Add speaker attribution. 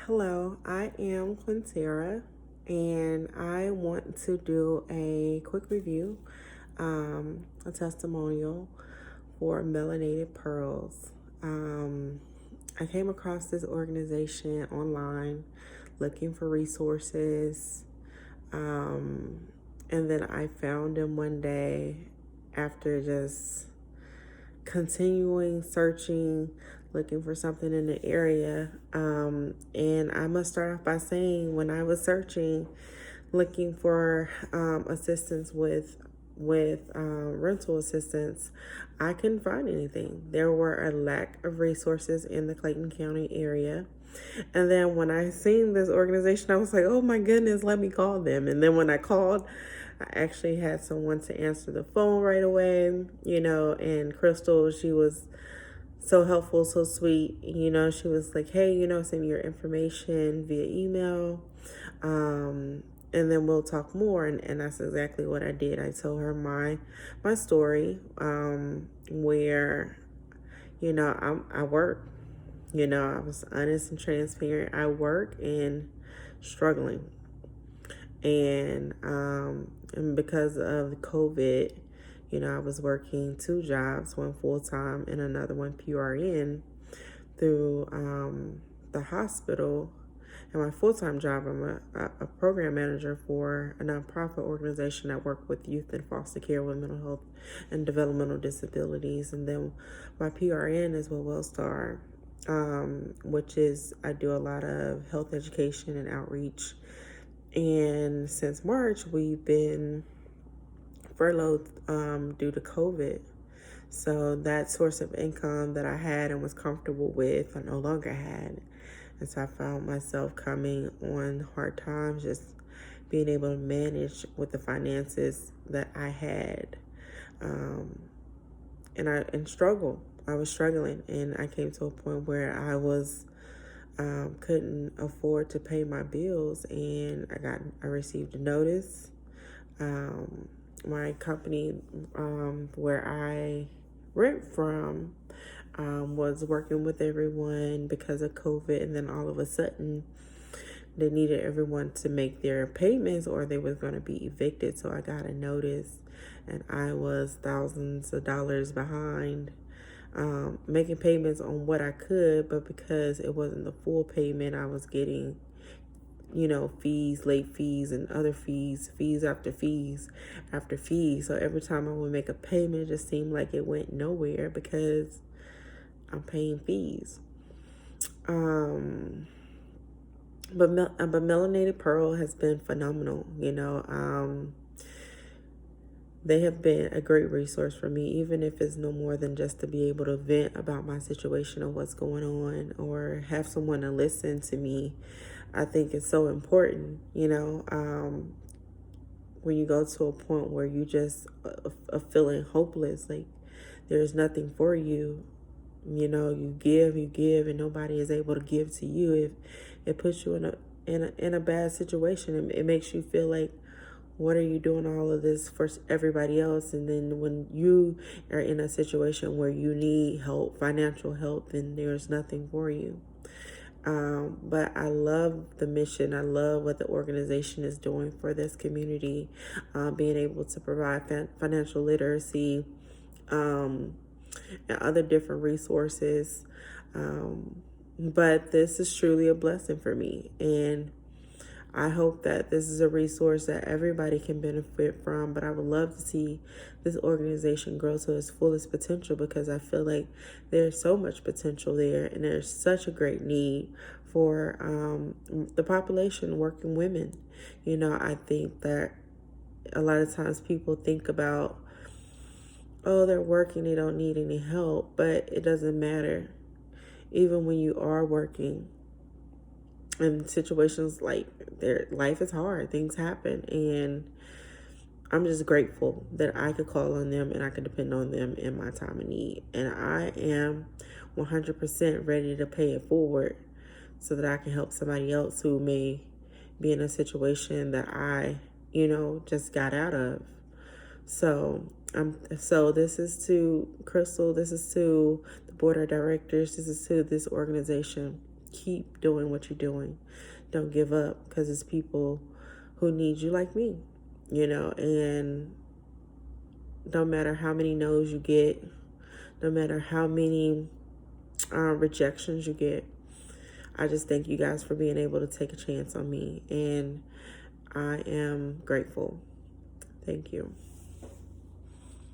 Speaker 1: Hello, I am Quintera, and I want to do a quick review, a testimonial for Melanated Pearls. I came across this organization online looking for resources, and then I found them one day after just continuing searching, looking for something in the area. And I must start off by saying, when I was searching, looking for assistance with rental assistance, I couldn't find anything. There were a lack of resources in the Clayton County area. And then when I seen this organization, I was like, oh my goodness, let me call them. And then when I called, I actually had someone to answer the phone right away, and Crystal, she was so helpful, so sweet. She was like, hey, send me your information via email. And then we'll talk more. And that's exactly what I did. I told her my story, where, I work. I was honest and transparent. I work and struggling. And because of COVID, I was working two jobs, one full-time and another one PRN through the hospital. And my full-time job, I'm a program manager for a nonprofit organization that works with youth in foster care with mental health and developmental disabilities. And then my PRN is with Wellstar, which is, I do a lot of health education and outreach. And since March, we've been furloughed due to COVID. So that source of income that I had and was comfortable with, I no longer had. And so I found myself coming on hard times, just being able to manage with the finances that I had. And struggle. I was struggling, and I came to a point where I was couldn't afford to pay my bills, and I received a notice. My company, where I rent from, was working with everyone because of COVID, and then all of a sudden they needed everyone to make their payments or they was going to be evicted. So I got a notice, and I was thousands of dollars behind, making payments on what I could, but because it wasn't the full payment, I was getting, fees, late fees, and other fees after fees after fees. So every time I would make a payment, it just seemed like it went nowhere because I'm paying fees. But Melanated Pearl has been phenomenal. They have been a great resource for me, even if it's no more than just to be able to vent about my situation or what's going on, or have someone to listen to me. I think it's so important, when you go to a point where you just are feeling hopeless, like there's nothing for you. You give, and nobody is able to give to you. It puts you in a bad situation. It makes you feel like, what are you doing all of this for everybody else? And then when you are in a situation where you need help, financial help, then there's nothing for you. But I love the mission. I love what the organization is doing for this community, being able to provide financial literacy, and other different resources. But this is truly a blessing for me. And I hope that this is a resource that everybody can benefit from, but I would love to see this organization grow to its fullest potential, because I feel like there's so much potential there, and there's such a great need for the population, working women. I think that a lot of times people think about, oh, they're working, they don't need any help, but it doesn't matter. Even when you are working, in situations like life is hard, things happen, and I'm just grateful that I could call on them and I could depend on them in my time of need. And I am 100% ready to pay it forward so that I can help somebody else who may be in a situation that I, just got out of. So this is to Crystal, this is to the board of directors, this is to this organization. keep doing what you're doing. Don't give up, because it's people who need you like me, and no matter how many no's you get, no matter how many rejections you get, I just thank you guys for being able to take a chance on me, and I am grateful. Thank you.